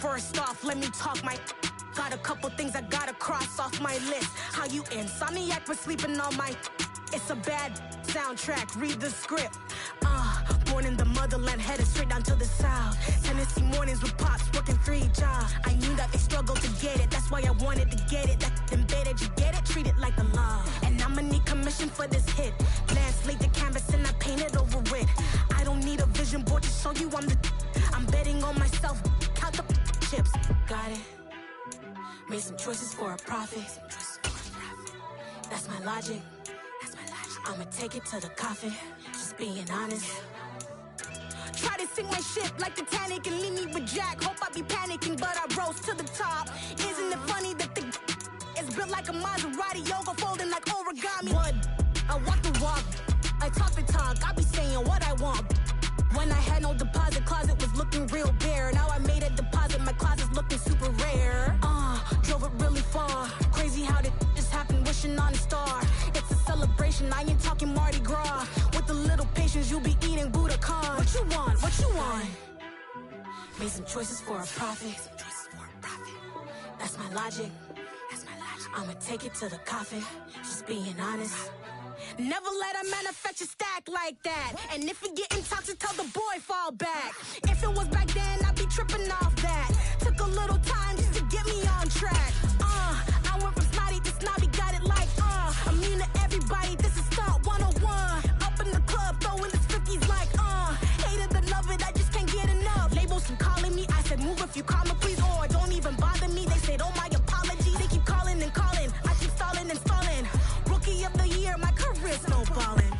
First off, let me talk my... Got a couple things I gotta cross off my list. How you insomniac for sleeping on my... It's a bad soundtrack, read the script. Born in the motherland, headed straight down to the south. Tennessee mornings with pops, working 3 jobs. I knew that they struggled to get it, that's why I wanted to get it. That embedded, you get it? Treat it like the law. And I'ma need commission for this hit. Glance laid the canvas and I painted over it. I don't need a vision board to show you I'm betting on myself, count the chips. Got it. Made some choices for a profit. That's my logic. I'ma take it to the coffin, just being honest. Try to sink my ship like Titanic and leave me with Jack. Hope I be panicking, but I rose to the top. Isn't it funny that the is built like a Maserati, yoga folding like origami? What? I walk the walk, I talk the talk, I be saying what I want. When I had no deposit, closet was looking real bare. Now I made a deposit, my closet's looking super rare. Drove it really far. Crazy how did this happen, wishing on a star. It's a celebration, I ain't talking Mardi Gras. With a little patience, you'll be eating Budokan. What you want? What you want? Made some choices for a profit. That's my logic. I'ma take it to the coffin, just being honest. Never let a manufacture stack like that. And if it getting toxic, tell the boy fall back. If it was back then, I'd be tripping off that. Took a little time just to get me on track. I went from snotty to snobby, got it like immune to everybody, this is Stunt 101. Up in the club, throwing this 50s like hate it or love it, I just can't get enough. Labels keep calling me, I said move if you call me please, or don't even bother me. They said oh my apology, they keep calling and calling. I keep stalling and stalling. Rookie of the year, my career's no ballin'.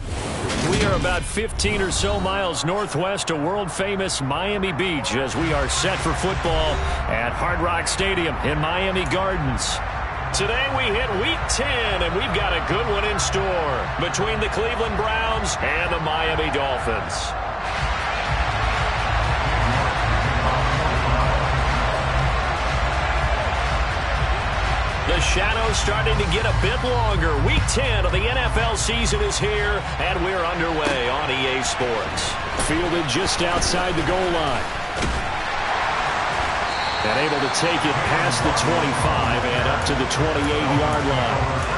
We are about 15 or so miles northwest of world-famous Miami Beach as we are set for football at Hard Rock Stadium in Miami Gardens. Today we hit Week 10, and we've got a good one in store between the Cleveland Browns and the Miami Dolphins. The shadow's starting to get a bit longer. Week 10 of the NFL season is here, and we're underway on EA Sports. Fielded just outside the goal line. And able to take it past the 25 and up to the 28-yard line.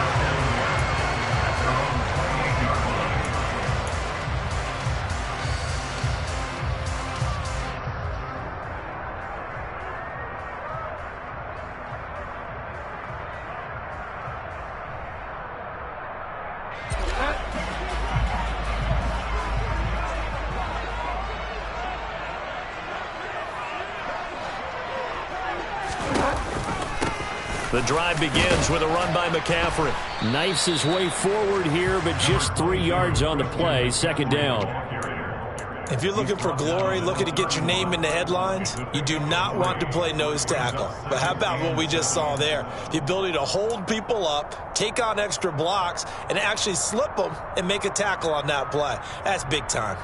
The drive begins with a run by McCaffrey. Knifes his way forward here, but just 3 yards on the play. Second down. If you're looking for glory, looking to get your name in the headlines, you do not want to play nose tackle. But how about what we just saw there? The ability to hold people up, take on extra blocks, and actually slip them and make a tackle on that play. That's big time.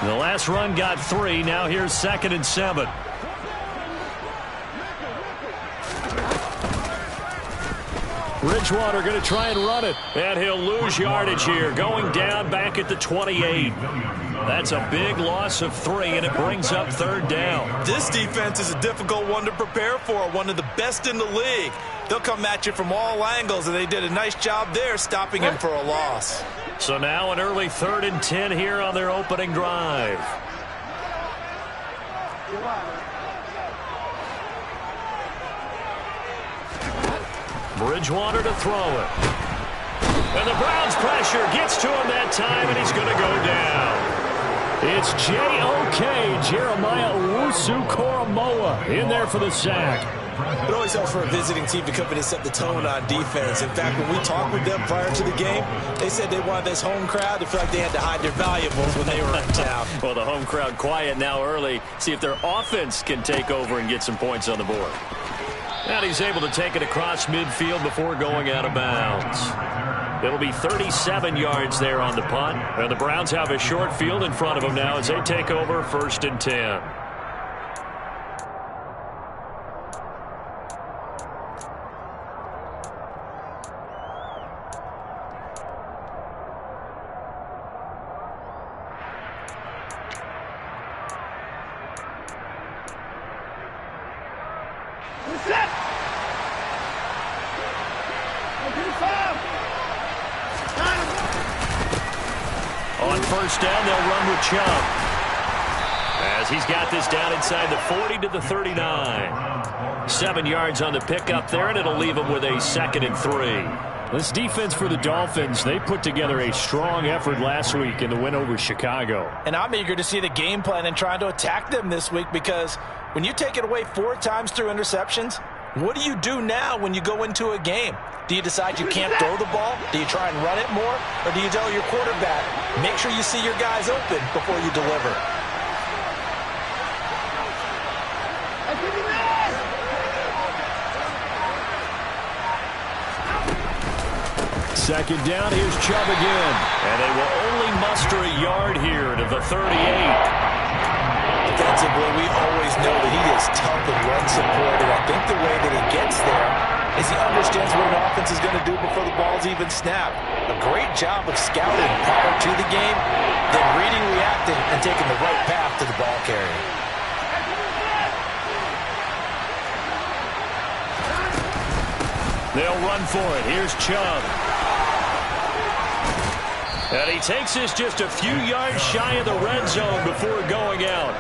The last run got 3. Now here's 2nd and 7. Bridgewater going to try and run it. And he'll lose yardage here. Going down back at the 28. That's a big loss of 3, and it brings up 3rd down. This defense is a difficult one to prepare for. One of the best in the league. They'll come at you from all angles, and they did a nice job there stopping him for a loss. So now an early 3rd and 10 here on their opening drive. Bridgewater to throw it. And the Browns pressure gets to him that time, and he's going to go down. It's J.O.K. Jeremiah Owusu-Koramoah in there for the sack. It always helps for a visiting team to come in and set the tone on defense. In fact, when we talked with them prior to the game, they said they wanted this home crowd to feel like they had to hide their valuables when they were in town. Well, the home crowd quiet now early. See if their offense can take over and get some points on the board. And he's able to take it across midfield before going out of bounds. It'll be 37 yards there on the punt. And the Browns have a short field in front of them now as they take over 1st and 10. On first down, they'll run with Chubb, as he's got this down inside the 40 to the 39. 7 yards on the pickup there, and it'll leave him with a 2nd and 3. This defense for the Dolphins, they put together a strong effort last week in the win over Chicago. And I'm eager to see the game plan and trying to attack them this week, because when you take it away 4 times through interceptions, what do you do now when you go into a game? Do you decide you can't throw the ball? Do you try and run it more? Or do you tell your quarterback, make sure you see your guys open before you deliver? Second down, here's Chubb again. And they will only muster a yard here to the 38. Defensively, we always know that he is tough in run support, and I think the way that he gets there is he understands what an offense is going to do before the ball's even snapped. A great job of scouting prior to the game, then reading, reacting, and taking the right path to the ball carrier. They'll run for it. Here's Chubb. And he takes this just a few yards shy of the red zone before going out.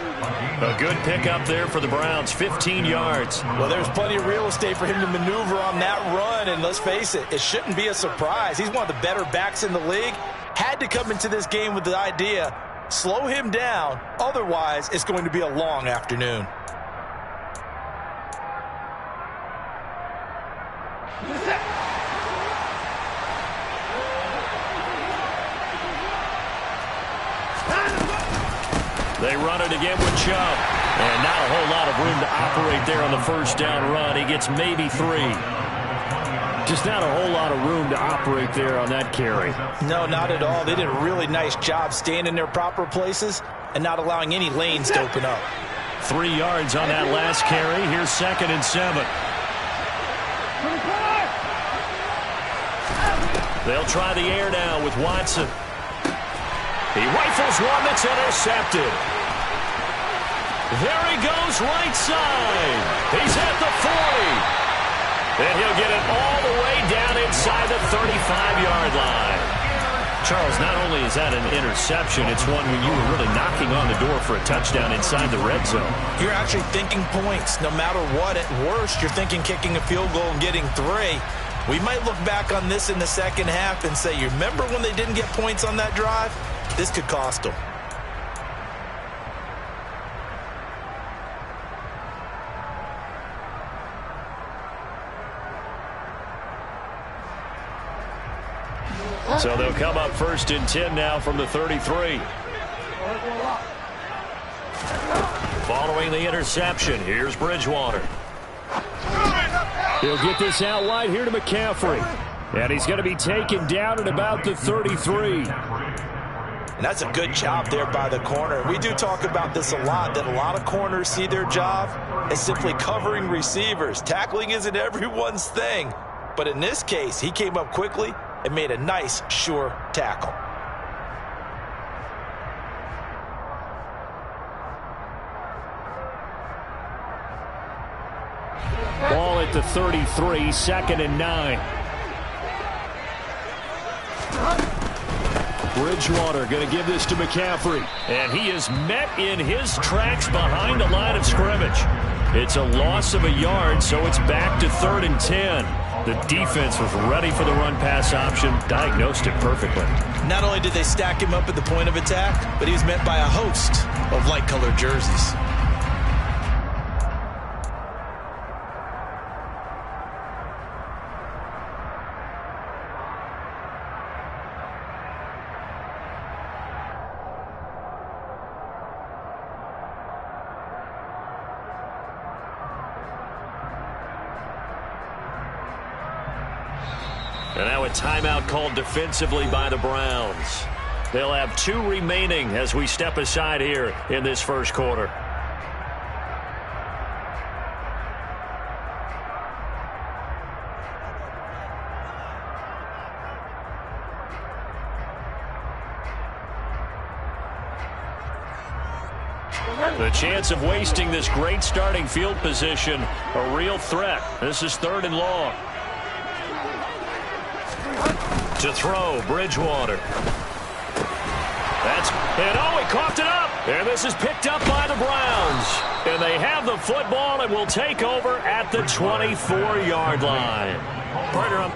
A good pickup there for the Browns, 15 yards. Well, there's plenty of real estate for him to maneuver on that run, and let's face it, it shouldn't be a surprise. He's one of the better backs in the league. Had to come into this game with the idea, slow him down, otherwise it's going to be a long afternoon. They run it again with Chubb. And not a whole lot of room to operate there on the first down run. He gets maybe 3. Just not a whole lot of room to operate there on that carry. No, not at all. They did a really nice job staying in their proper places and not allowing any lanes to open up. 3 yards on that last carry. Here's 2nd and 7. They'll try the air now with Watson. He rifles one that's intercepted. There he goes, right side. He's at the 40. And he'll get it all the way down inside the 35-yard line. Charles, not only is that an interception, it's one when you were really knocking on the door for a touchdown inside the red zone. You're actually thinking points. No matter what, at worst, you're thinking kicking a field goal and getting 3. We might look back on this in the second half and say, you remember when they didn't get points on that drive? This could cost them. So they'll come up 1st and 10 now from the 33. Following the interception, here's Bridgewater. He'll get this out wide here to McCaffrey. And he's going to be taken down at about the 33. And that's a good job there by the corner. We do talk about this a lot, that a lot of corners see their job as simply covering receivers. Tackling isn't everyone's thing. But in this case, he came up quickly and made a nice, sure tackle. Ball at the 33, 2nd and 9. Bridgewater going to give this to McCaffrey. And he is met in his tracks behind the line of scrimmage. It's a loss of a yard, so it's back to 3rd and 10. The defense was ready for the run-pass option, diagnosed it perfectly. Not only did they stack him up at the point of attack, but he was met by a host of light-colored jerseys. And now a timeout called defensively by the Browns. They'll have 2 remaining as we step aside here in this first quarter. The chance of wasting this great starting field position, a real threat. This is 3rd and long. To throw, Bridgewater. And he coughed it up. And this is picked up by the Browns. And they have the football and will take over at the 24-yard line. Partner,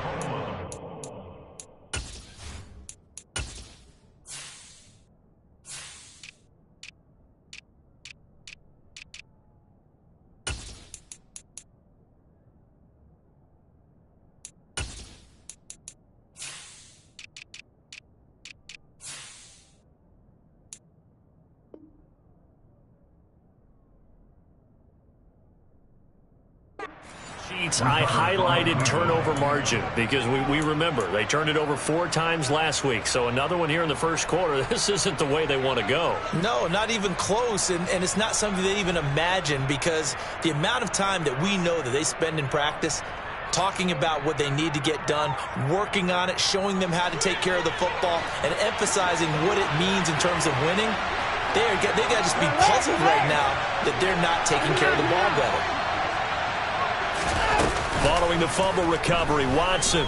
I highlighted turnover margin because we remember they turned it over 4 times last week. So another one here in the first quarter. This isn't the way they want to go. No, not even close. And it's not something they even imagine because the amount of time that we know that they spend in practice talking about what they need to get done, working on it, showing them how to take care of the football, and emphasizing what it means in terms of winning. They got to just be puzzled right now that they're not taking care of the ball better. Following the fumble recovery, Watson.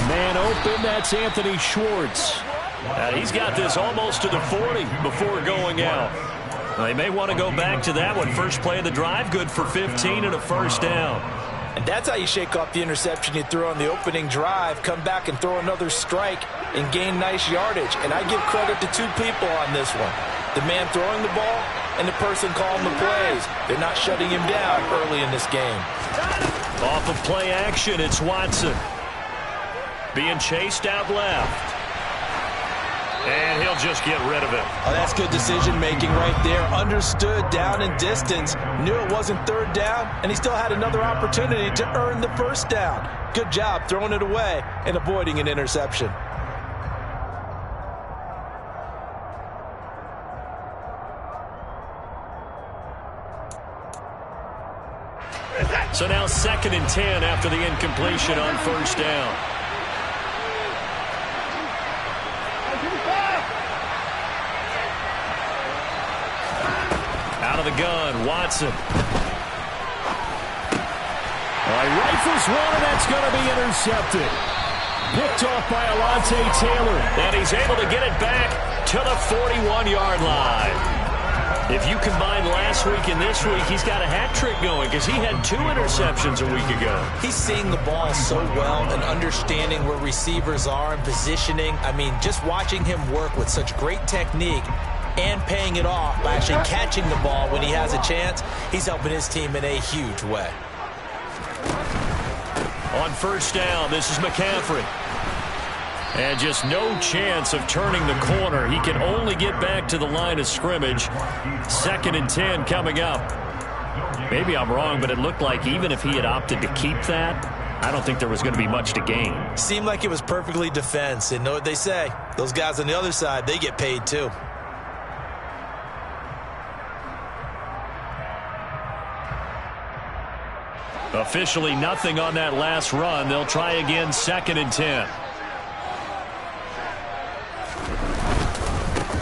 Man open, that's Anthony Schwartz. He's got this almost to the 40 before going out. They may want to go back to that one. First play of the drive, good for 15 and a first down. And that's how you shake off the interception you threw on the opening drive, come back and throw another strike and gain nice yardage. And I give credit to 2 people on this one. The man throwing the ball and the person calling the plays. They're not shutting him down early in this game. Off of play action, it's Watson. Being chased out left. And he'll just get rid of it. Oh, that's good decision-making right there. Understood down and distance. Knew it wasn't 3rd down, and he still had another opportunity to earn the first down. Good job throwing it away and avoiding an interception. So now 2nd and 10 after the incompletion on first down. Out of the gun, Watson. Rifles one, and that's going to be intercepted. Picked off by Alontae Taylor. And he's able to get it back to the 41-yard line. If you combine last week and this week, he's got a hat trick going because he had 2 interceptions a week ago. He's seeing the ball so well and understanding where receivers are and positioning. I mean, just watching him work with such great technique and paying it off by actually catching the ball when he has a chance, he's helping his team in a huge way. On first down, this is McCaffrey. And just no chance of turning the corner. He can only get back to the line of scrimmage. 2nd and 10 coming up. Maybe I'm wrong, but it looked like even if he had opted to keep that, I don't think there was going to be much to gain. Seemed like it was perfectly defense. And know what they say? Those guys on the other side, they get paid too. Officially nothing on that last run. They'll try again 2nd and 10.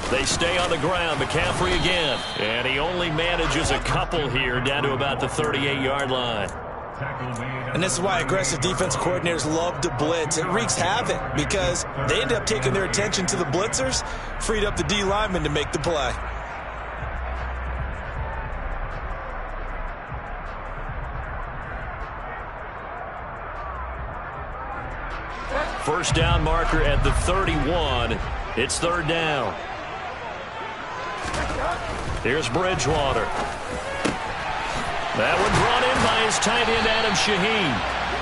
They stay on the ground. McCaffrey again. And he only manages a couple here down to about the 38-yard line. And this is why aggressive defense coordinators love to blitz. It wreaks havoc because they end up taking their attention to the blitzers, freed up the D lineman to make the play. First down marker at the 31. It's 3rd down. Here's Bridgewater. That one brought in by his tight end, Adam Shaheen.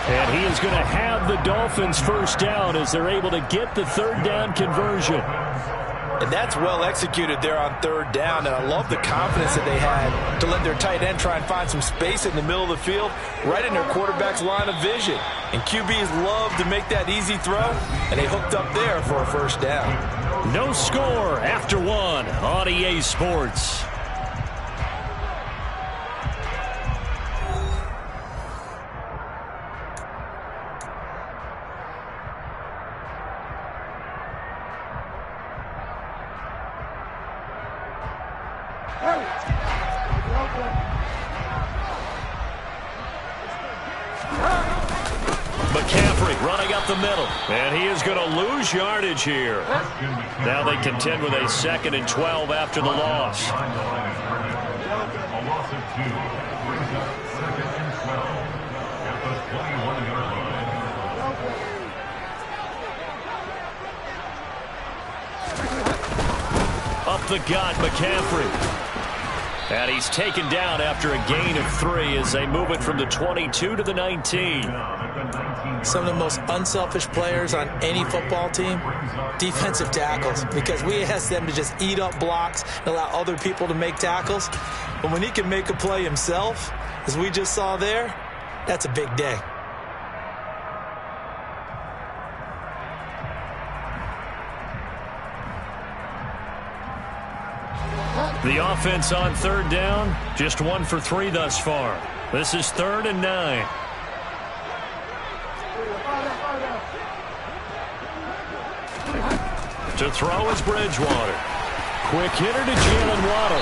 And he is going to have the Dolphins first down as they're able to get the 3rd down conversion. And that's well executed there on 3rd down. And I love the confidence that they had to let their tight end try and find some space in the middle of the field, right in their quarterback's line of vision. And QBs love to make that easy throw, and they hooked up there for a first down. No score after 1 on EA Sports. McCaffrey running up the middle. And he is going to lose yardage here. Now they contend with a 2nd and 12 after the loss. A loss of 2 brings up 2nd and 12 at the 21-yard line. Up the gut, McCaffrey. And he's taken down after a gain of 3 as they move it from the 22 to the 19. Some of the most unselfish players on any football team, defensive tackles, because we ask them to just eat up blocks and allow other people to make tackles. But when he can make a play himself, as we just saw there, that's a big day. The offense on 3rd down, just 1 for 3 thus far. This is 3rd and 9. To throw is Bridgewater. Quick hitter to Jalen Waddle.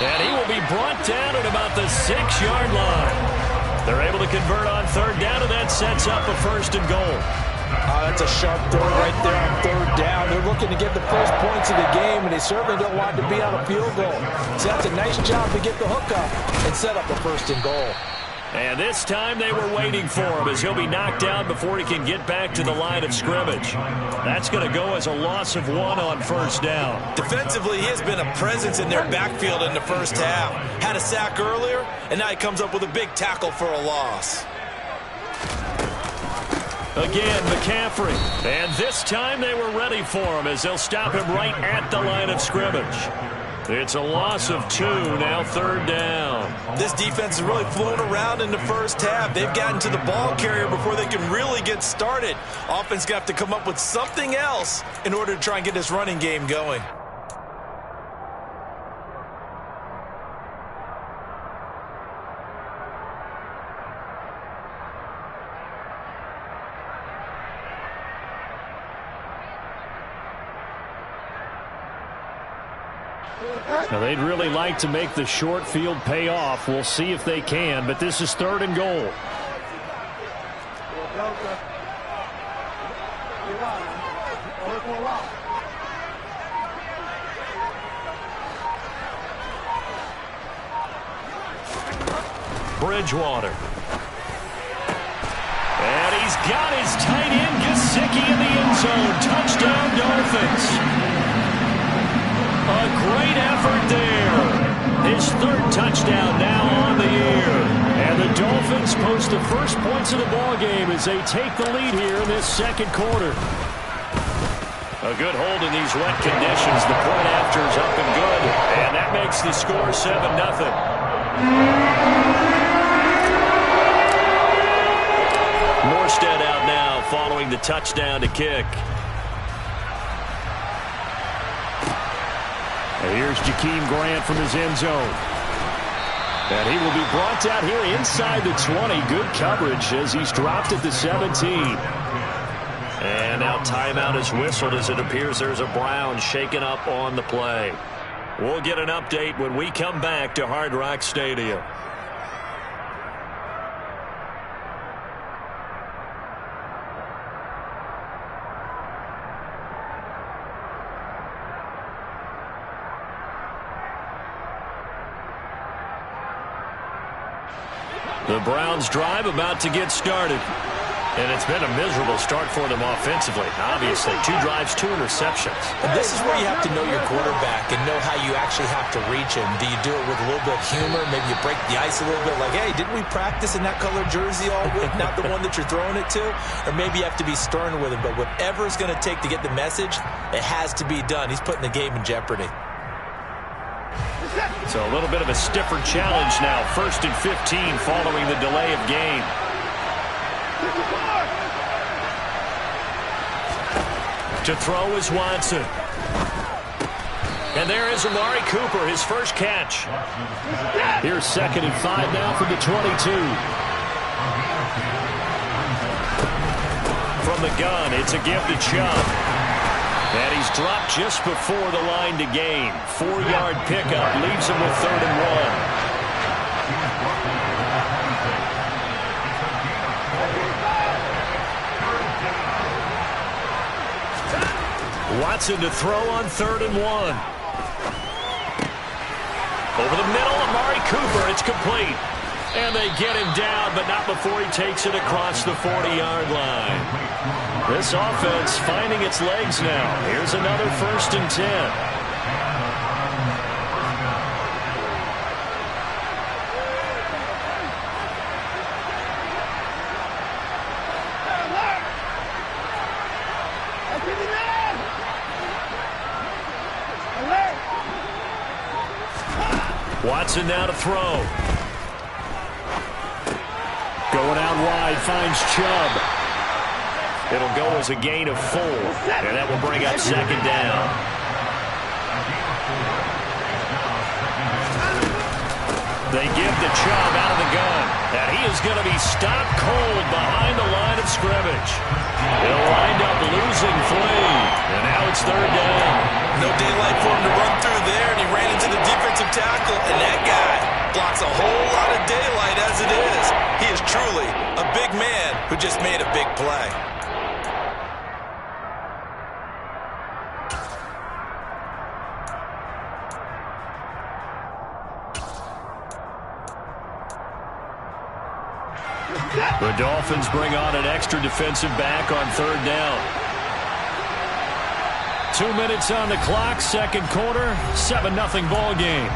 And he will be brought down at about the 6-yard line. They're able to convert on 3rd down, and that sets up a 1st and goal. That's a sharp throw right there on 3rd down. They're looking to get the first points of the game, and they certainly don't want to be on a field goal. So that's a nice job to get the hook up and set up a 1st and goal. And this time they were waiting for him as he'll be knocked down before he can get back to the line of scrimmage. That's going to go as a loss of 1 on 1st down. Defensively, he has been a presence in their backfield in the first half. Had a sack earlier, and now he comes up with a big tackle for a loss. Again, McCaffrey. And this time they were ready for him as they'll stop him right at the line of scrimmage. It's a loss of 2, now 3rd down. This defense is really flown around in the first half. They've gotten to the ball carrier before they can really get started. Offense got to come up with something else in order to try and get this running game going. Now, they'd really like to make the short field pay off. We'll see if they can, but this is 3rd and goal. Bridgewater. And he's got his tight end, Yessir, in the end zone. Touchdown, Dolphins. A great effort there. His 3rd touchdown now on the year. And the Dolphins post the first points of the ball game as they take the lead here in this 2nd quarter. A good hold in these wet conditions. The point after is up and good. And that makes the score 7-0. Morstead out now following the touchdown to kick. And here's Jakeem Grant from his end zone. And he will be brought down here inside the 20. Good coverage as he's dropped at the 17. And now timeout is whistled as it appears there's a Brown shaken up on the play. We'll get an update when we come back to Hard Rock Stadium. The Browns drive about to get started. And it's been a miserable start for them offensively. Obviously, 2 drives, 2 interceptions. And this is where you have to know your quarterback and know how you actually have to reach him. Do you do it with a little bit of humor? Maybe you break the ice a little bit like, hey, didn't we practice in that color jersey all week? Not the one that you're throwing it to? Or maybe you have to be stern with him. But whatever it's going to take to get the message, it has to be done. He's putting the game in jeopardy. So a little bit of a stiffer challenge now. 1st and 15 following the delay of game. To throw is Watson. And there is Amari Cooper, his first catch. Here's 2nd and 5 now from the 22. From the gun, it's a give to Chubb. And he's dropped just before the line to gain. 4-yard pickup leaves him with 3rd and 1. Watson to throw on 3rd and 1. Over the middle, Amari Cooper. It's complete. And they get him down, but not before he takes it across the 40-yard line. This offense finding its legs now. Here's another 1st and 10. Watson now to throw. Going out wide, finds Chubb. It'll go as a gain of 4, and that will bring up 2nd down. They give to Chubb out of the gun, and he is going to be stopped cold behind the line of scrimmage. He'll wind up losing Flea, and now it's 3rd down. No daylight for him to run through there, and he ran into the defensive tackle, and that guy blocks a whole lot of daylight as it is. He is truly a big man who just made a big play. The Dolphins bring on an extra defensive back on 3rd down. 2 minutes on the clock, 2nd quarter, 7-0 ball game.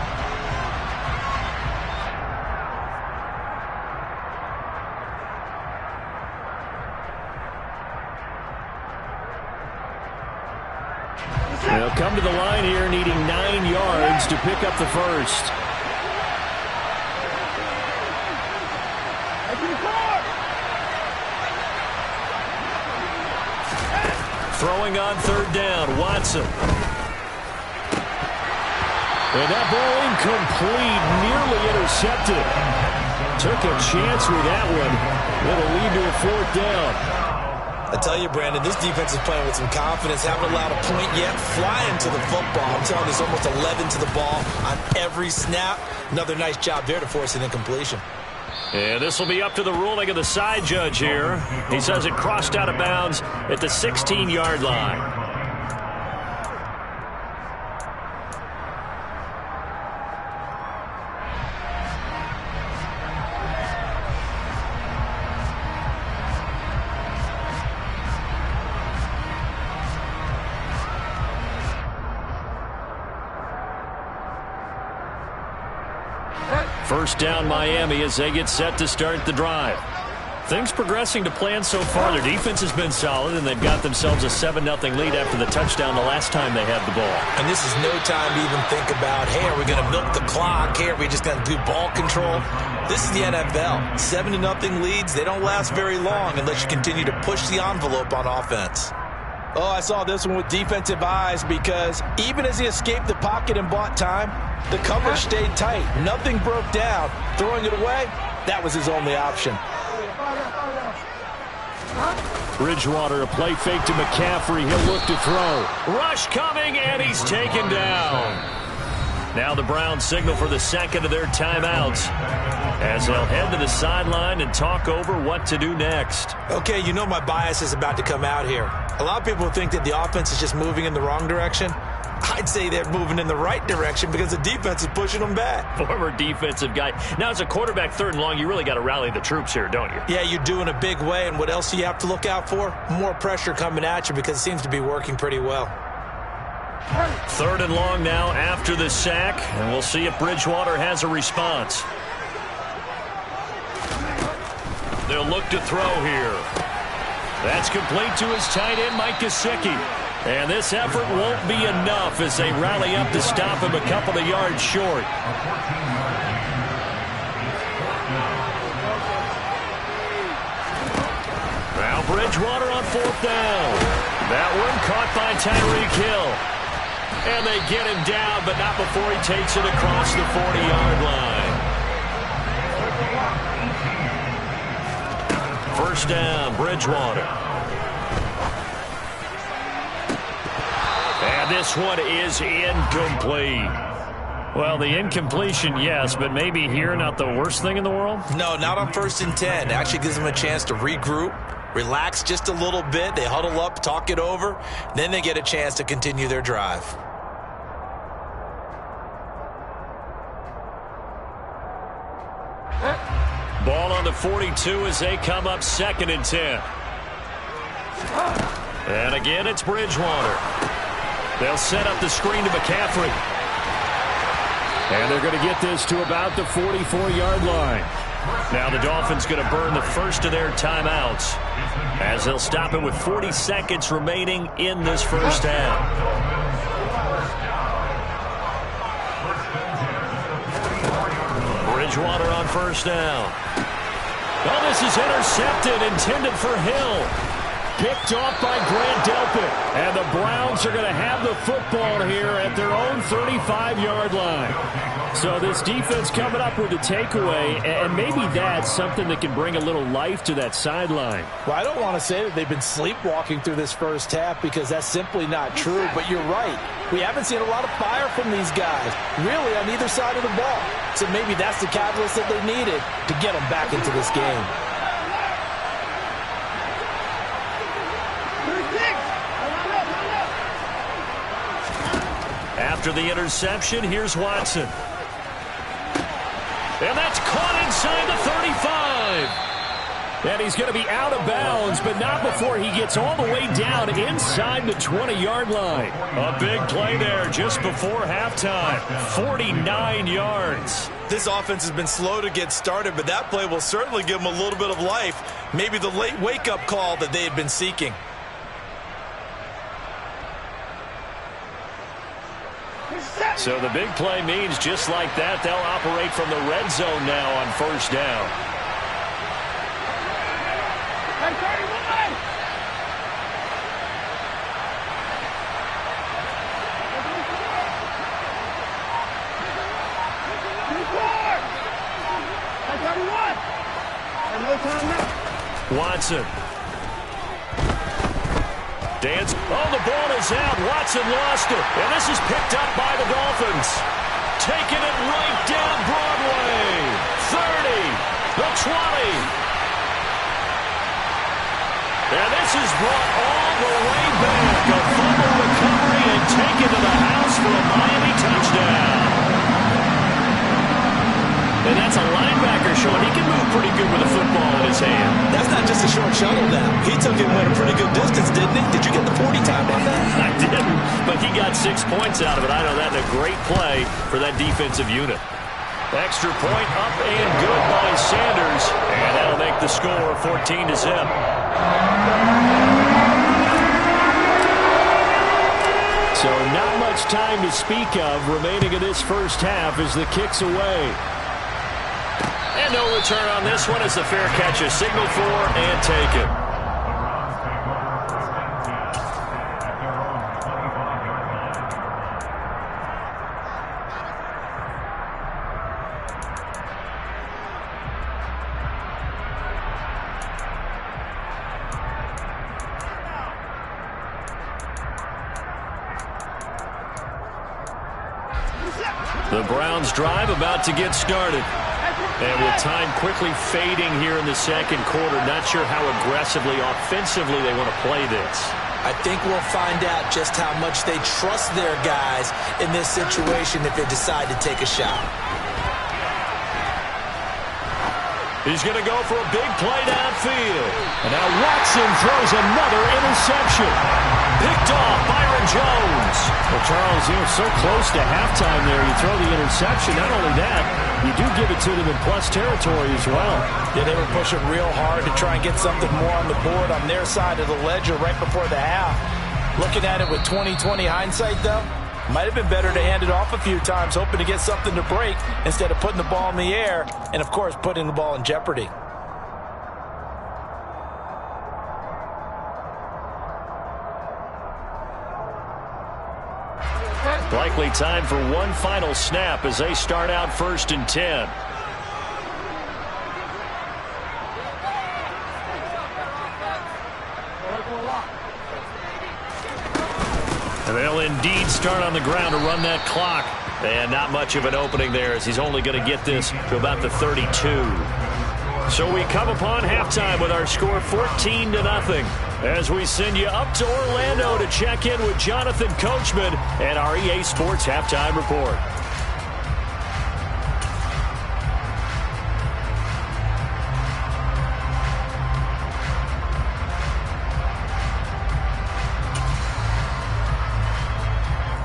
They'll come to the line here needing 9 yards to pick up the first. Throwing on 3rd down, Watson. And that ball incomplete, nearly intercepted. Took a chance with that one. It'll lead to a 4th down. I tell you, Brandon, this defense is playing with some confidence. Haven't allowed a point yet. Flying to the football. I'm telling you, there's almost 11 to the ball on every snap. Another nice job there to force an incompletion. And this will be up to the ruling of the side judge here. He says it crossed out of bounds at the 16-yard line. First down Miami as they get set to start the drive. Things progressing to plan so far. Their defense has been solid, and they've got themselves a 7-0 lead after the touchdown the last time they had the ball. And this is no time to even think about, hey, are we going to milk the clock? Hey, are we just going to do ball control? This is the NFL. 7-0 leads, they don't last very long unless you continue to push the envelope on offense. Oh, I saw this one with defensive eyes because even as he escaped the pocket and bought time, the coverage stayed tight. Nothing broke down. Throwing it away, that was his only option. Bridgewater, a play fake to McCaffrey. He'll look to throw. Rush coming, and he's taken down. Now the Browns signal for the second of their timeouts as they'll head to the sideline and talk over what to do next. Okay, you know my bias is about to come out here. A lot of people think that the offense is just moving in the wrong direction. I'd say they're moving in the right direction because the defense is pushing them back. Former defensive guy. Now, as a quarterback, 3rd and long, you really got to rally the troops here, don't you? Yeah, you do in a big way. And what else do you have to look out for? More pressure coming at you because it seems to be working pretty well. 3rd and long now after the sack, and we'll see if Bridgewater has a response. They'll look to throw here. That's complete to his tight end, Mike Gesicki. And this effort won't be enough as they rally up to stop him a couple of yards short. Now Bridgewater on 4th down. That one caught by Tyreek Hill. And they get him down, but not before he takes it across the 40-yard line. First down, Bridgewater. And this one is incomplete. Well, the incompletion, yes, but maybe here not the worst thing in the world? No, not on 1st and 10. Actually gives them a chance to regroup, relax just a little bit. They huddle up, talk it over. Then they get a chance to continue their drive. Ball on the 42 as they come up 2nd and 10. And again, it's Bridgewater. They'll set up the screen to McCaffrey. And they're going to get this to about the 44-yard line. Now the Dolphins going to burn the first of their timeouts as they'll stop it with 40 seconds remaining in this first half. Bridgewater on first down. Oh, this is intercepted, intended for Hill. Picked off by Grant Delpit. And the Browns are going to have the football here at their own 35-yard line. So this defense coming up with a takeaway, and maybe that's something that can bring a little life to that sideline. Well, I don't want to say that they've been sleepwalking through this first half because that's simply not true, but you're right. We haven't seen a lot of fire from these guys, really, on either side of the ball. So maybe that's the catalyst that they needed to get them back into this game. After the interception, here's Watson. And that's caught inside the 35. And he's going to be out of bounds, but not before he gets all the way down inside the 20-yard line. A big play there just before halftime. 49 yards. This offense has been slow to get started, but that play will certainly give them a little bit of life. Maybe the late wake-up call that they had been seeking. So the big play means just like that, they'll operate from the red zone now on first down. Watson. Dance. Oh, the ball is out. Watson lost it. And this is picked up by the Dolphins. Taking it right down Broadway. 30. The 20. And this is brought all the way back. A fumble recovery and taken to the house for a Miami touchdown. And that's a linebacker, Sean. He can move pretty good with a football in his hand. That's not just a short shuttle now. He took it and went a pretty good distance, didn't he? Did you get the 40 time on that? I didn't, but he got 6 points out of it. I know that in a great play for that defensive unit. Extra point up and good by Sanders. And that'll make the score 14-0. So not much time to speak of remaining in this first half as the kick's away. And no return on this one as the fair catch is signaled for and taken. The Browns drive about to get started. And with time quickly fading here in the second quarter, not sure how aggressively, offensively they want to play this. I think we'll find out just how much they trust their guys in this situation if they decide to take a shot. He's going to go for a big play downfield. And now Watson throws another interception. Picked off Byron Jones. Well, Charles, so close to halftime there. You throw the interception. Not only that, you do give it to them in plus territory as well. Yeah, they were pushing real hard to try and get something more on the board on their side of the ledger right before the half. Looking at it with 20/20 hindsight, though, might have been better to hand it off a few times, hoping to get something to break instead of putting the ball in the air and, of course, putting the ball in jeopardy. Likely time for one final snap as they start out 1st and 10. And they'll indeed start on the ground to run that clock. And not much of an opening there as he's only going to get this to about the 32. So we come upon halftime with our score 14-0 as we send you up to Orlando to check in with Jonathan Coachman and our EA Sports Halftime Report.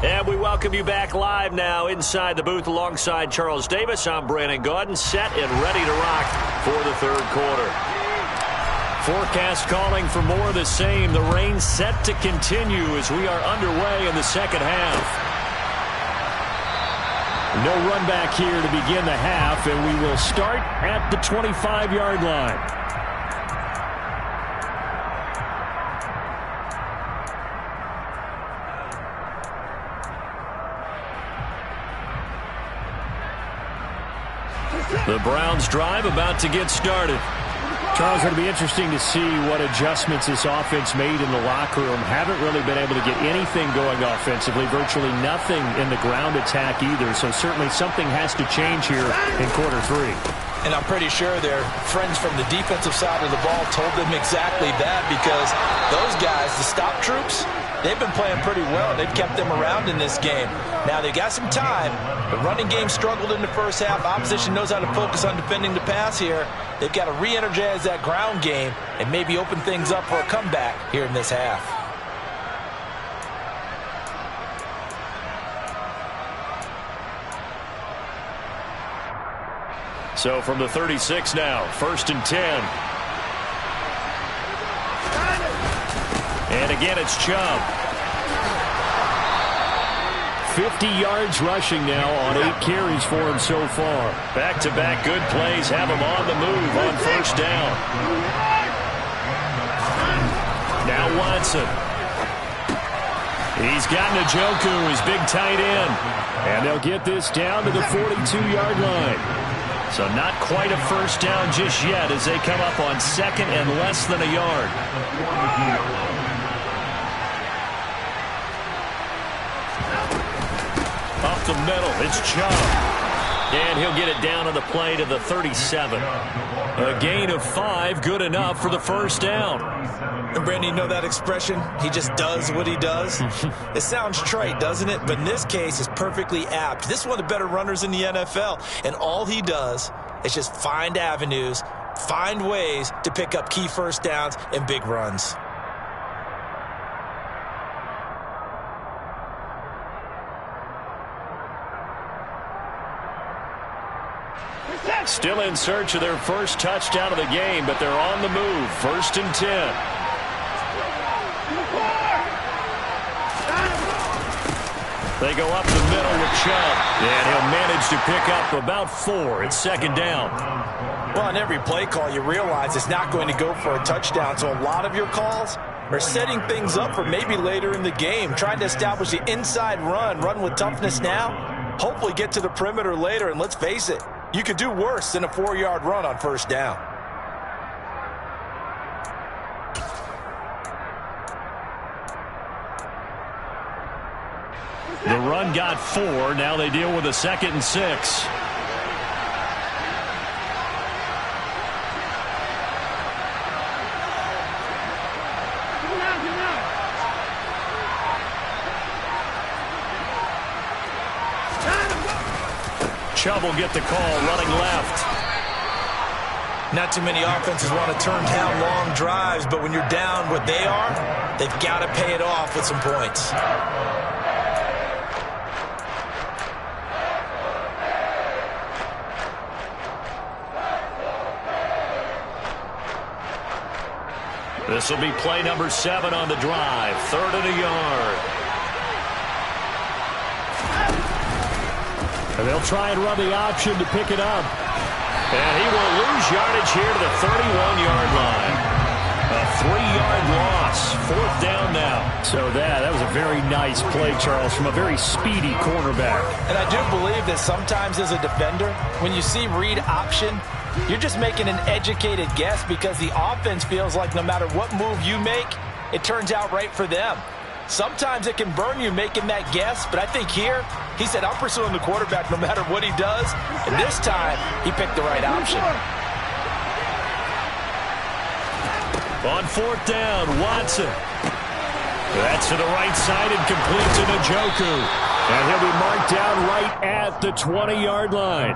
And we welcome you back live now inside the booth alongside Charles Davis. I'm Brandon Gaudin, set and ready to rock for the third quarter. Forecast calling for more of the same. The rain set to continue as we are underway in the second half. No run back here to begin the half, and we will start at the 25-yard line. The Browns drive about to get started. Charles, it'll be interesting to see what adjustments this offense made in the locker room. Haven't really been able to get anything going offensively, virtually nothing in the ground attack either. So certainly something has to change here in quarter three. And I'm pretty sure their friends from the defensive side of the ball told them exactly that, because those guys, the stop troops, they've been playing pretty well. They've kept them around in this game. Now, they got some time. The running game struggled in the first half. Opposition knows how to focus on defending the pass here. They've got to re-energize that ground game and maybe open things up for a comeback here in this half. So from the 36 now, 1st and 10. And again, it's Chubb. 50 yards rushing now on 8 carries for him so far. Back-to-back good plays have him on the move on first down. Now Watson. He's got Njoku, his big tight end. And they'll get this down to the 42-yard line. So not quite a first down just yet as they come up on 2nd and less than a yard. Up the middle, it's Chubb. And he'll get it down on the play to the 37. A gain of 5, good enough for the first down. And Brandon, you know that expression? He just does what he does? It sounds trite, doesn't it? But in this case, it's perfectly apt. This is one of the better runners in the NFL. And all he does is just find avenues, find ways to pick up key first downs and big runs. Still in search of their first touchdown of the game, but they're on the move. 1st and 10. They go up the middle with Chubb, and he'll manage to pick up about 4. It's 2nd down. Well, on every play call, you realize it's not going to go for a touchdown, so a lot of your calls are setting things up for maybe later in the game, trying to establish the inside run with toughness now, hopefully get to the perimeter later, and let's face it, you could do worse than a 4-yard run on first down. The run got 4. Now they deal with a 2nd and 6. Chubb will get the call running left. Not too many offenses want to turn down long drives, but when you're down what they are, they've got to pay it off with some points. This will be play number 7 on the drive. 3rd and a yard. And they'll try and run the option to pick it up. And he will lose yardage here to the 31-yard line. A 3-yard loss. 4th down now. So that was a very nice play, Charles, from a very speedy cornerback. And I do believe that sometimes as a defender, when you see read option, you're just making an educated guess because the offense feels like no matter what move you make, it turns out right for them. Sometimes it can burn you making that guess, but I think here, he said, I'm pursuing the quarterback no matter what he does. And this time, he picked the right option. On fourth down, Watson. That's to the right side and complete to Njoku. And he'll be marked down right at the 20-yard line.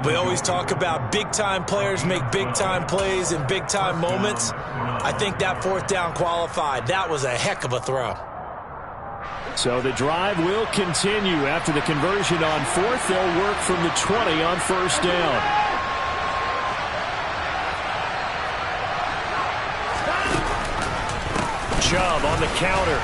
We always talk about big-time players make big-time plays in big-time moments. I think that fourth down qualified. That was a heck of a throw. So the drive will continue. After the conversion on fourth, they'll work from the 20 on first down. Chubb on the counter.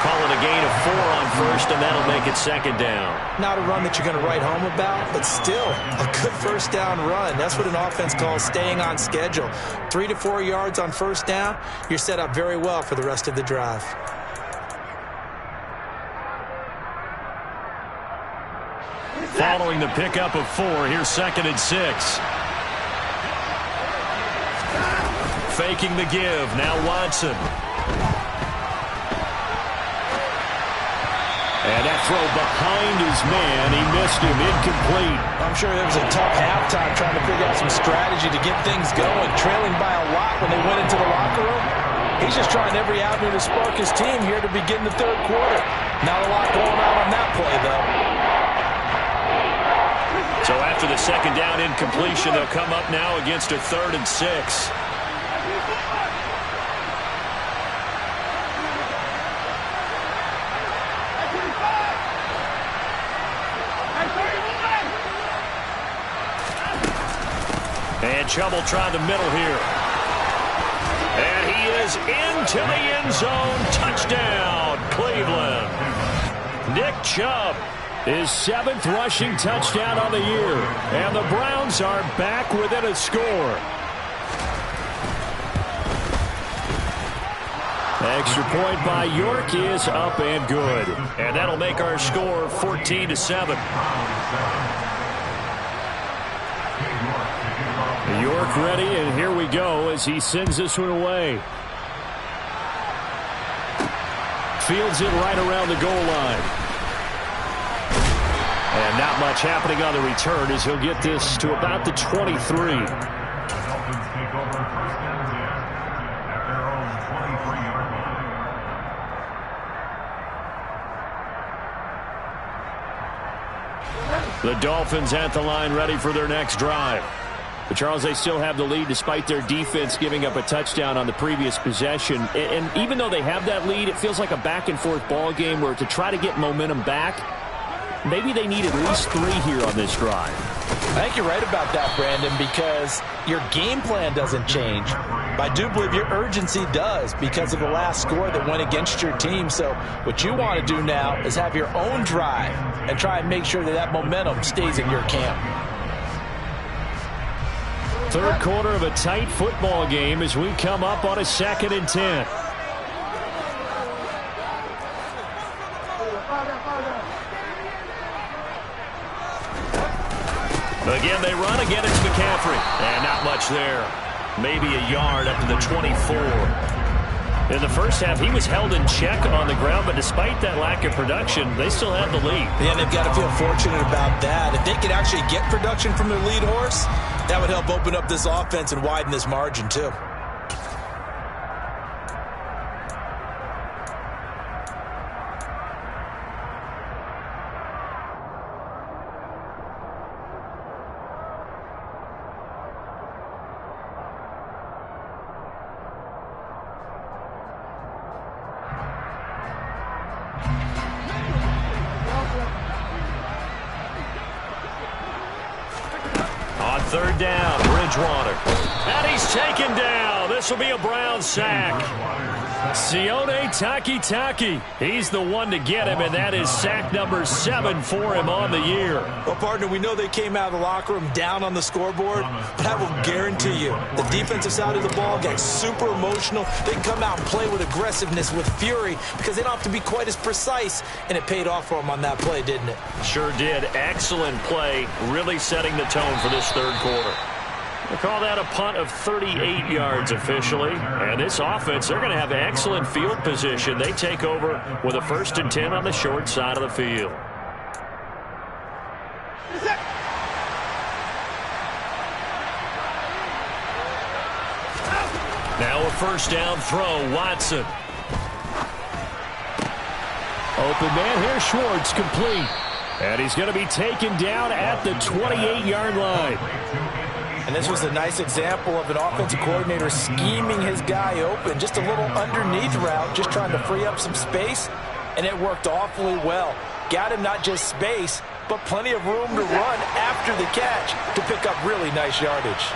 Call it a gain of 4 on first, and that'll make it second down. Not a run that you're going to write home about, but still a good first down run. That's what an offense calls staying on schedule. 3 to 4 yards on first down, you're set up very well for the rest of the drive. Following the pickup of 4, here's 2nd and 6. Faking the give, now Watson. And that throw behind his man, he missed him, incomplete. I'm sure it was a tough halftime trying to figure out some strategy to get things going, trailing by a lot when they went into the locker room. He's just trying every avenue to spark his team here to begin the third quarter. Not a lot going on that play, though. So after the second down incompletion, they'll come up now against a 3rd and 6. And Chubb will try the middle here. And he is into the end zone. Touchdown, Cleveland. Nick Chubb, his 7th rushing touchdown on the year. And the Browns are back within a score. Extra point by York is up and good. And that'll make our score 14-7. York ready, and here we go as he sends this one away. Fields it right around the goal line. And not much happening on the return as he'll get this to about the 23. Dolphins take over 1st and 10 at their own 23-yard line. The Dolphins at the line ready for their next drive. But Charles, they still have the lead despite their defense giving up a touchdown on the previous possession. And even though they have that lead, it feels like a back-and-forth ball game where to try to get momentum back, maybe they need at least 3 here on this drive. I think you're right about that, Brandon, because your game plan doesn't change. But I do believe your urgency does because of the last score that went against your team. So what you want to do now is have your own drive and try and make sure that that momentum stays in your camp. Third quarter of a tight football game as we come up on a 2nd and 10. Again, they run. Again, it's McCaffrey. And not much there. Maybe a yard up to the 24. In the first half, he was held in check on the ground, but despite that lack of production, they still have the lead. Yeah, they've got to feel fortunate about that. If they could actually get production from their lead horse, that would help open up this offense and widen this margin, too. On 3rd down, Bridgewater. And he's taken down. This will be a Brown sack. Sione Takitaki. He's the one to get him, and that is sack number 7 for him on the year. Well, partner, we know they came out of the locker room down on the scoreboard, but I will guarantee you the defensive side of the ball got super emotional. They can come out and play with aggressiveness, with fury, because they don't have to be quite as precise, and it paid off for them on that play, didn't it? Sure did. Excellent play, really setting the tone for this third quarter. We'll call that a punt of 38 yards officially. And this offense, they're going to have excellent field position. They take over with a 1st and 10 on the short side of the field. Now a first down throw, Watson. Open man here, Schwartz, complete. And he's going to be taken down at the 28-yard line. And this was a nice example of an offensive coordinator scheming his guy open. Just a little underneath route, just trying to free up some space, and it worked awfully well. Got him not just space, but plenty of room to run after the catch to pick up really nice yardage.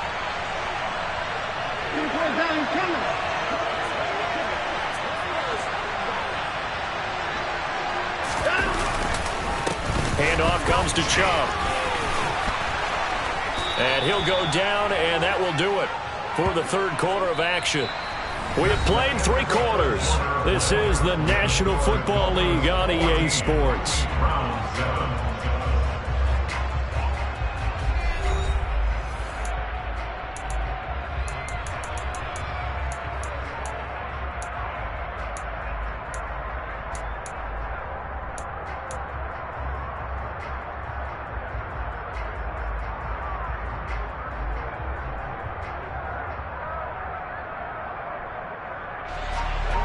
Handoff comes to Chubb. And he'll go down, and that will do it for the third quarter of action. We have played 3 quarters. This is the National Football League on EA Sports.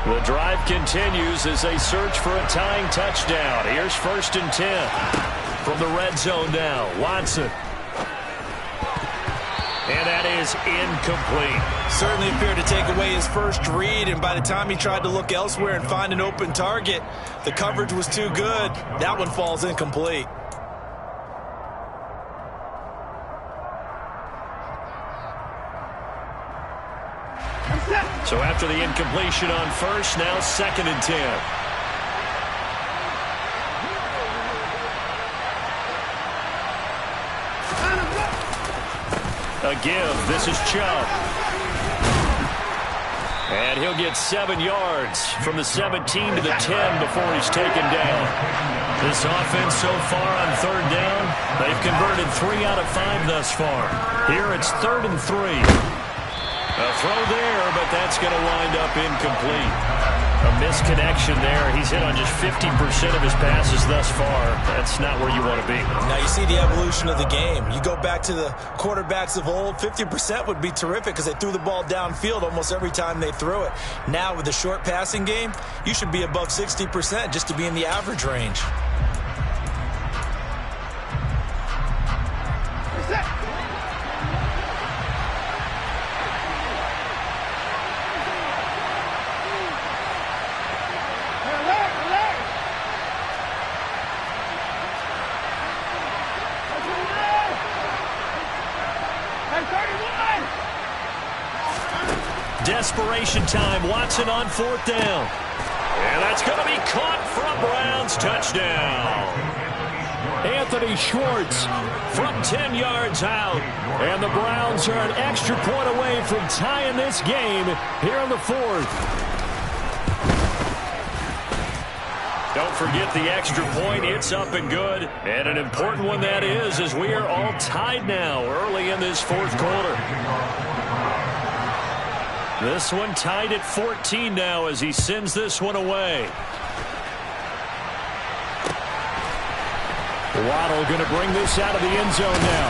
The drive continues as they search for a tying touchdown. Here's 1st and 10 from the red zone now. Watson. And that is incomplete. Certainly appeared to take away his first read, and by the time he tried to look elsewhere and find an open target, the coverage was too good. That one falls incomplete. So after the incompletion on first, now 2nd and 10. A give. This is Chubb. And he'll get 7 yards from the 17 to the 10 before he's taken down. This offense so far on 3rd down, they've converted 3 out of 5 thus far. Here it's 3rd and 3. A throw there, but that's going to wind up incomplete. A misconnection there. He's hit on just 50% of his passes thus far. That's not where you want to be. Now you see the evolution of the game. You go back to the quarterbacks of old, 50% would be terrific because they threw the ball downfield almost every time they threw it. Now with the short passing game, you should be above 60% just to be in the average range. Desperation time. Watson on 4th down. And that's going to be caught for a Browns touchdown. Anthony Schwartz From 10 yards out. And the Browns are an extra point away from tying this game here in the 4th. Don't forget the extra point. It's up and good. And an important one that is, as we are all tied now early in this 4th quarter. This one tied at 14 now as he sends this one away. Waddle going to bring this out of the end zone now.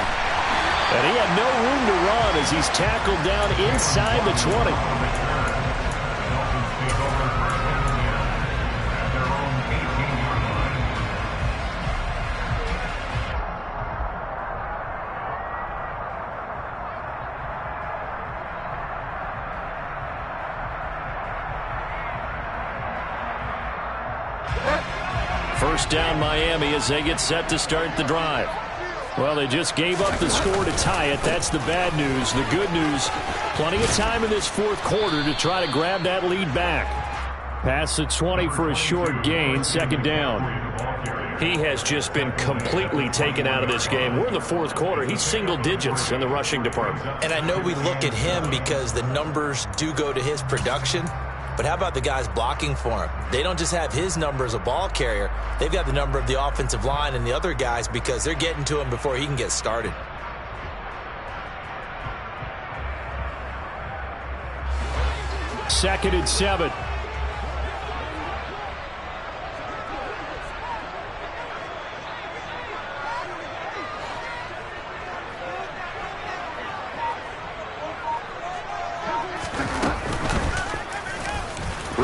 And he had no room to run as he's tackled down inside the 20. First down Miami as they get set to start the drive. Well, they just gave up the score to tie it. That's the bad news. The good news, plenty of time in this 4th quarter to try to grab that lead back. Past the 20 for a short gain, 2nd down. He has just been completely taken out of this game. We're in the 4th quarter. He's single digits in the rushing department. And I know we look at him because the numbers do go to his production. But how about the guys blocking for him? They don't just have his number as a ball carrier. They've got the number of the offensive line and the other guys because they're getting to him before he can get started. Second and 7.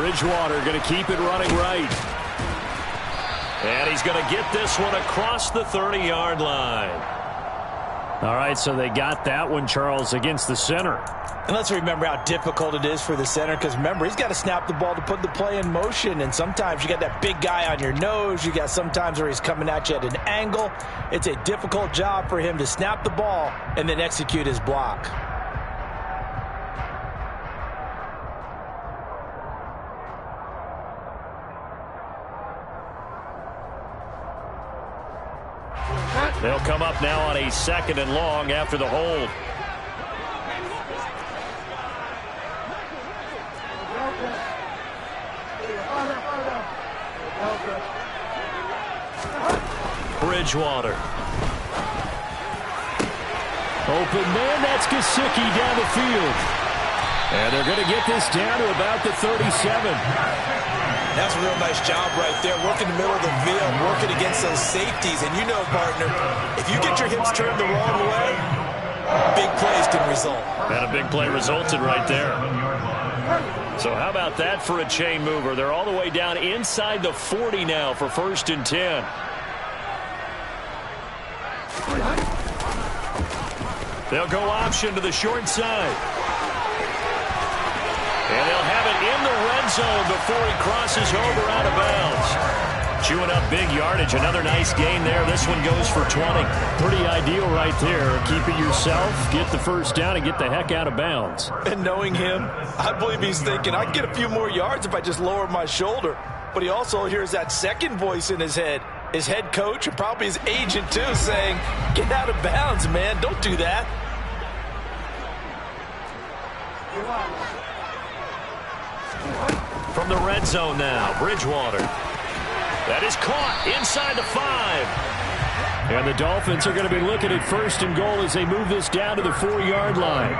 Bridgewater going to keep it running right. And he's going to get this one across the 30-yard line. All right, so they got that one, Charles, against the center. And let's remember how difficult it is for the center, because remember, he's got to snap the ball to put the play in motion, and sometimes you got that big guy on your nose. You got sometimes where he's coming at you at an angle. It's a difficult job for him to snap the ball and then execute his block. They'll come up now on a 2nd and long after the hold. Bridgewater. Open man, that's Yessir down the field. And they're going to get this down to about the 37. That's a real nice job right there, working the middle of the field, working against those safeties. And you know, partner, if you get your hips turned the wrong way, big plays can result. And a big play resulted right there. So how about that for a chain mover? They're all the way down inside the 40 now for 1st and 10. They'll go option to the short side. And they'll have it in the red zone before he crosses over out of bounds. Chewing up big yardage. Another nice gain there. This one goes for 20. Pretty ideal right there. Keep it yourself, get the first down, and get the heck out of bounds. And knowing him, I believe he's thinking, I can get a few more yards if I just lower my shoulder. But he also hears that second voice in his head. His head coach and probably his agent, too, saying, get out of bounds, man. Don't do that. From the red zone now, Bridgewater. That is caught inside the 5. And the Dolphins are going to be looking at 1st and goal as they move this down to the 4-yard line.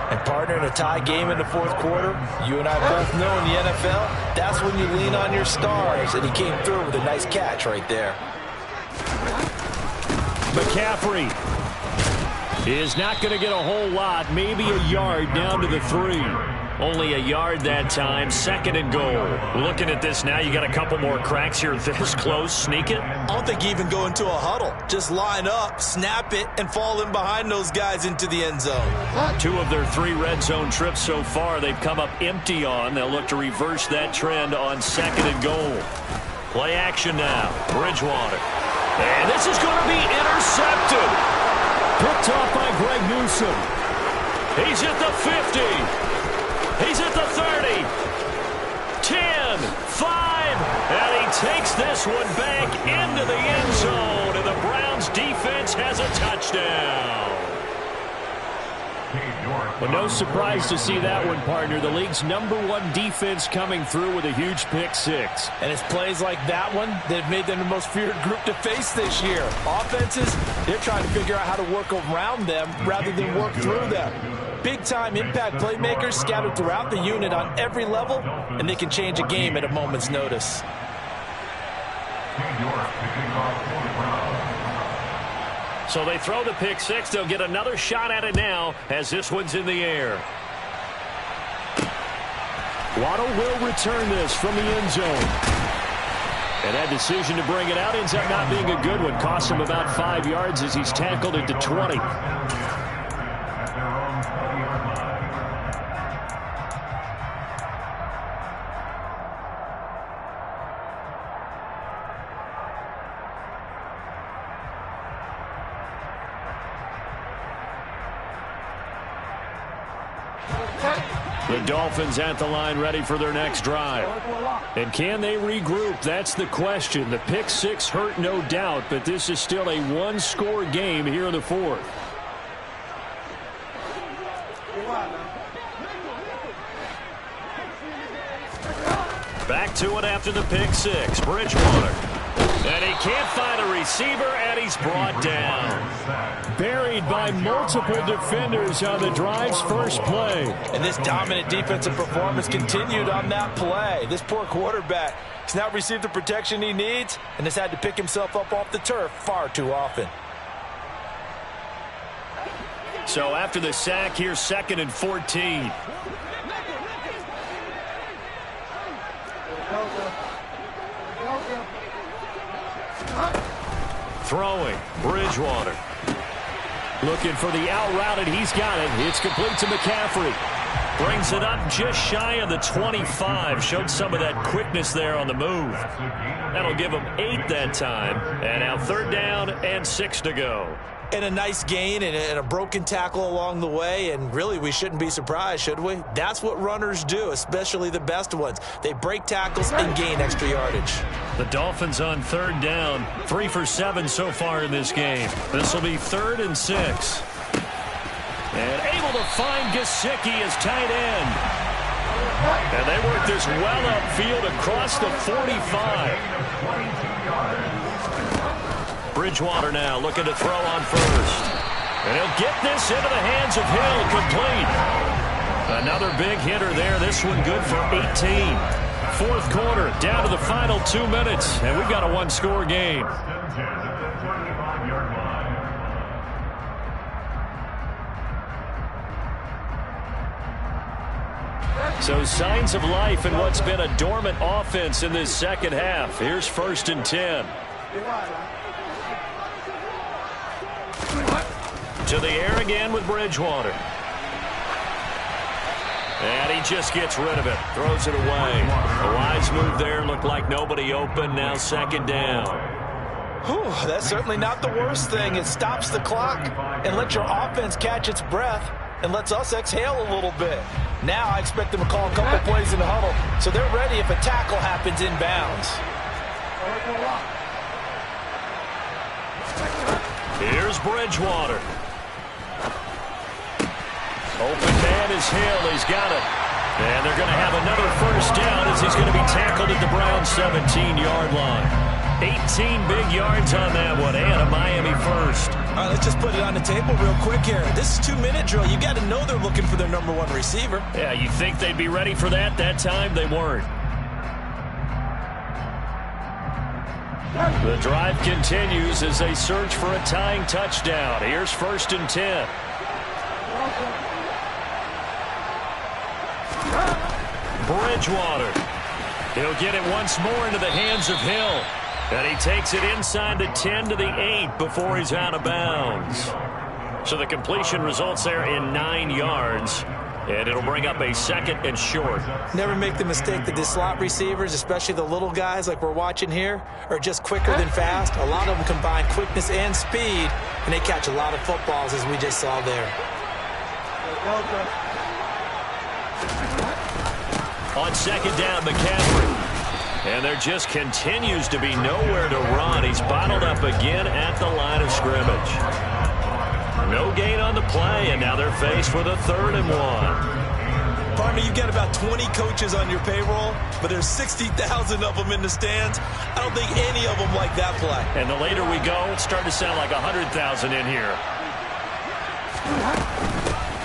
And partner, in a tie game in the 4th quarter, you and I both know in the NFL, that's when you lean on your stars. And he came through with a nice catch right there. McCaffrey is not going to get a whole lot, maybe a yard down to the 3. Only a yard that time, 2nd and goal. Looking at this now, you got a couple more cracks here this close. Sneak it? I don't think you even go into a huddle. Just line up, snap it, and fall in behind those guys into the end zone. 2 of their 3 red zone trips so far, they've come up empty on. They'll look to reverse that trend on 2nd and goal. Play action now. Bridgewater. And this is going to be intercepted. Picked off by Greg Newsome. He's at the 50. He's at the 30, 10, 5, and he takes this one back into the end zone, and the Browns defense has a touchdown. Well, no surprise to see that one, partner. The league's #1 defense coming through with a huge pick 6. And it's plays like that one that have made them the most feared group to face this year. Offenses, they're trying to figure out how to work around them rather than work through them. Big-time impact playmakers scattered throughout the unit on every level, and they can change a game at a moment's notice. So they throw the pick 6. They'll get another shot at it now as this one's in the air. Waddle will return this from the end zone. And that decision to bring it out ends up not being a good one. Costs him about 5 yards as he's tackled at the 20. The Dolphins at the line ready for their next drive. And can they regroup? That's the question. The pick 6 hurt, no doubt, but this is still a 1-score game here in the 4th. Back to it after the pick 6. Bridgewater. And he can't find a receiver, and he's brought down. Buried by multiple defenders on the drive's first play. And this dominant defensive performance continued on that play. This poor quarterback has now received the protection he needs and has had to pick himself up off the turf far too often. So after the sack, here's 2nd and 14. Throwing, Bridgewater. Looking for the out route, and he's got it. It's complete to McCaffrey. Brings it up just shy of the 25. Showed some of that quickness there on the move. That'll give him 8 that time. And now 3rd down and 6 to go. And a nice gain and a broken tackle along the way, and really we shouldn't be surprised, should we? That's what runners do, especially the best ones. They break tackles and gain extra yardage. The Dolphins on 3rd down, 3 for 7 so far in this game. This will be 3rd and 6. And able to find Gesicki as tight end. And they work this well upfield across the 45. Bridgewater now looking to throw on first. And he'll get this into the hands of Hill, complete. Another big hitter there. This one good for 18. 4th quarter, down to the final 2 minutes. And we've got a 1-score game. So signs of life in what's been a dormant offense in this second half. Here's 1st and 10. To the air again with Bridgewater. And he just gets rid of it. Throws it away. A wise move there. Looked like nobody open. Now 2nd down. Whew, that's certainly not the worst thing. It stops the clock and lets your offense catch its breath and lets us exhale a little bit. Now I expect them to call a couple plays in the huddle, so they're ready if a tackle happens inbounds. Here's Bridgewater. Open man is Hill. He's got it. And they're going to have another 1st down as he's going to be tackled at the Browns' 17-yard line. 18 big yards on that one, and a Miami first. All right, let's just put it on the table real quick here. This is 2-minute drill. You got to know they're looking for their number 1 receiver. Yeah, you think they'd be ready for that? That time they weren't. The drive continues as they search for a tying touchdown. Here's 1st and 10. Bridgewater. He'll get it once more into the hands of Hill. And he takes it inside the 10 to the 8 before he's out of bounds. So the completion results there in 9 yards. And it'll bring up a 2nd and short. Never make the mistake that the slot receivers, especially the little guys like we're watching here, are just quicker than fast. A lot of them combine quickness and speed, and they catch a lot of footballs, as we just saw there. On 2nd down, McCaffrey. And there just continues to be nowhere to run. He's bottled up again at the line of scrimmage. No gain on the play, and now they're faced with a 3rd and 1. Partner, you've got about 20 coaches on your payroll, but there's 60,000 of them in the stands. I don't think any of them like that play. And the later we go, it's starting to sound like 100,000 in here.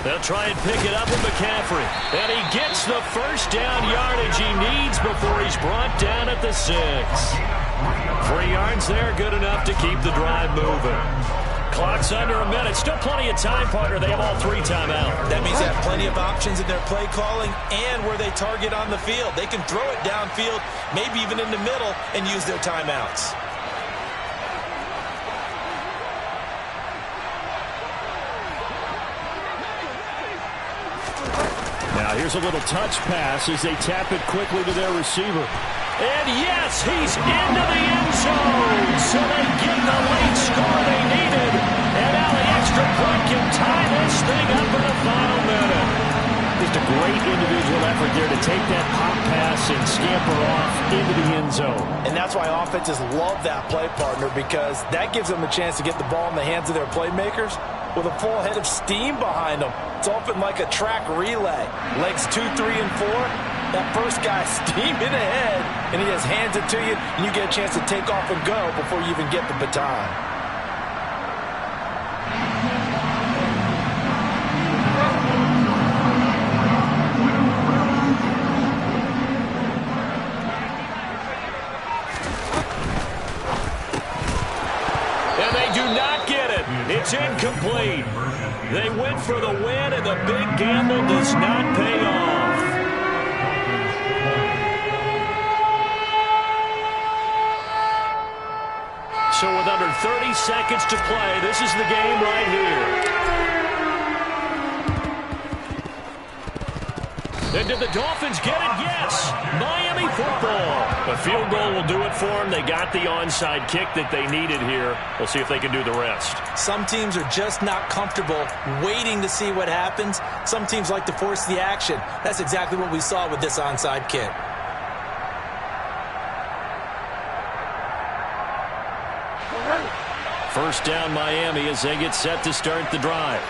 They'll try and pick it up with McCaffrey. And he gets the 1st down yardage he needs before he's brought down at the 6. 3 yards there, good enough to keep the drive moving. Clock's under a minute. Still plenty of time, partner. They have all 3 timeouts. That means they have plenty of options in their play calling and where they target on the field. They can throw it downfield, maybe even in the middle, and use their timeouts. Now here's a little touch pass as they tap it quickly to their receiver. And yes, he's into the end zone. So they get the late score they needed. And now the extra point can tie this thing up in the final minute. Just a great individual effort there to take that pop pass and scamper off into the end zone. And that's why offenses love that play, partner, because that gives them a chance to get the ball in the hands of their playmakers with a full head of steam behind them. It's often like a track relay. Legs 2, 3, and 4. That first guy steaming ahead, and he just hands it to you, and you get a chance to take off and go before you even get the baton. And they do not get it. It's incomplete. They went for the win, and the big gamble does not pay off. So with under 30 seconds to play, this is the game right here. And did the Dolphins get it? Yes. Miami football. A field goal will do it for them. They got the onside kick that they needed here. We'll see if they can do the rest. Some teams are just not comfortable waiting to see what happens. Some teams like to force the action. That's exactly what we saw with this onside kick. First down Miami as they get set to start the drive.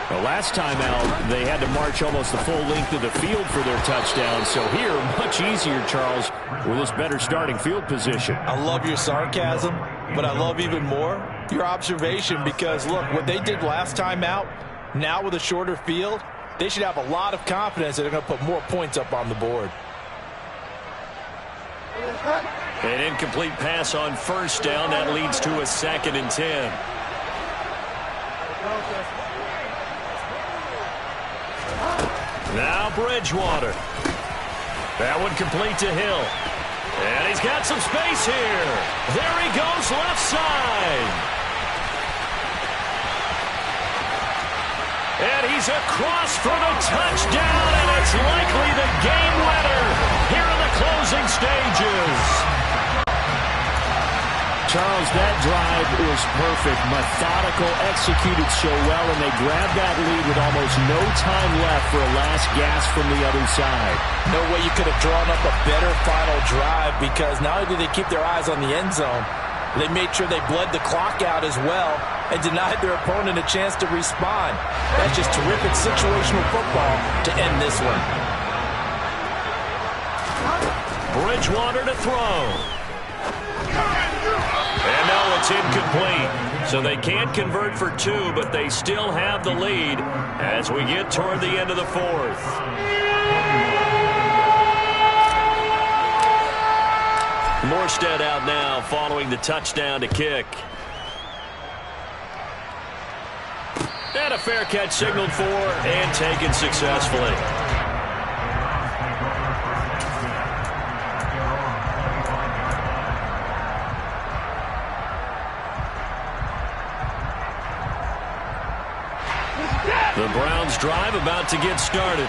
The last time out, they had to march almost the full length of the field for their touchdown. So here, much easier, Charles, with this better starting field position. I love your sarcasm, but I love even more your observation because, look, what they did last time out, now with a shorter field, they should have a lot of confidence that they're going to put more points up on the board. An incomplete pass on first down. That leads to a 2nd and 10. Now Bridgewater. That one complete to Hill. And he's got some space here. There he goes left side. And he's across for the touchdown, and it's likely the game winner here in the closing stages. Charles, that drive was perfect. Methodical, executed so well, and they grabbed that lead with almost no time left for a last gasp from the other side. No way you could have drawn up a better final drive because not only did they keep their eyes on the end zone, they made sure they bled the clock out as well and denied their opponent a chance to respond. That's just terrific situational football to end this one. Bridgewater to throw. And no, it's incomplete. So they can't convert for 2, but they still have the lead as we get toward the end of the 4th. Morstead out now following the touchdown to kick. And a fair catch signaled for and taken successfully. The Browns drive about to get started.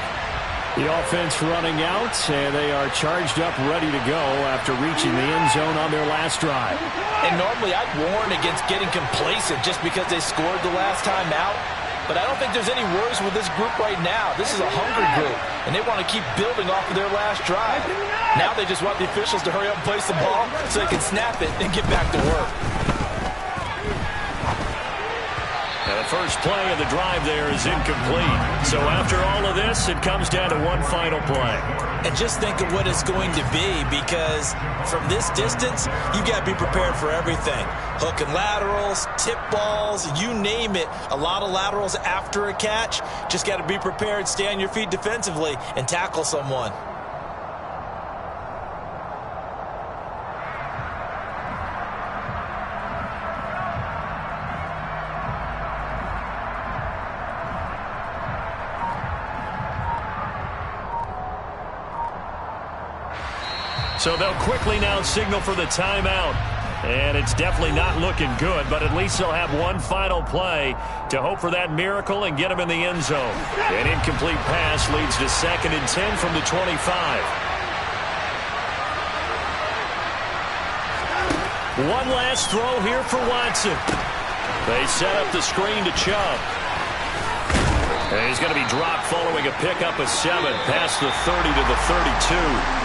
The offense running out, and they are charged up, ready to go after reaching the end zone on their last drive. And normally I'd warn against getting complacent just because they scored the last time out. But I don't think there's any worries with this group right now. This is a hungry group, and they want to keep building off of their last drive. Now they just want the officials to hurry up and place the ball so they can snap it and get back to work. And the first play of the drive there is incomplete. So after all of this, it comes down to one final play. And just think of what it's going to be because from this distance, you got to be prepared for everything. Hook and laterals, tip balls, you name it. A lot of laterals after a catch. Just got to be prepared, stay on your feet defensively, and tackle someone. So they'll quickly now signal for the timeout. And it's definitely not looking good, but at least they'll have one final play to hope for that miracle and get them in the end zone. An incomplete pass leads to 2nd and 10 from the 25. One last throw here for Watson. They set up the screen to Chubb. And he's going to be dropped following a pickup of 7 past the 30 to the 32.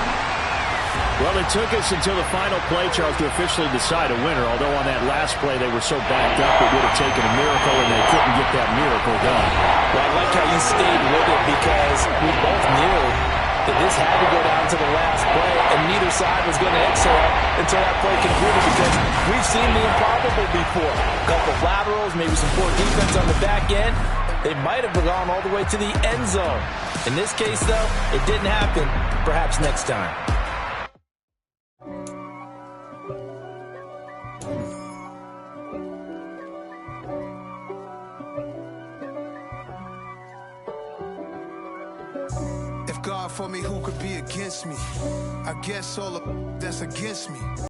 Well, it took us until the final play, Charles, to officially decide a winner, although on that last play they were so backed up it would have taken a miracle, and they couldn't get that miracle done. Well, I like how you stayed with it because we both knew that this had to go down to the last play, and neither side was going to exhale until that play concluded because we've seen the improbable before. A couple of laterals, maybe some poor defense on the back end. They might have gone all the way to the end zone. In this case, though, it didn't happen. Perhaps next time. God for me, who could be against me? I guess all of that's against me.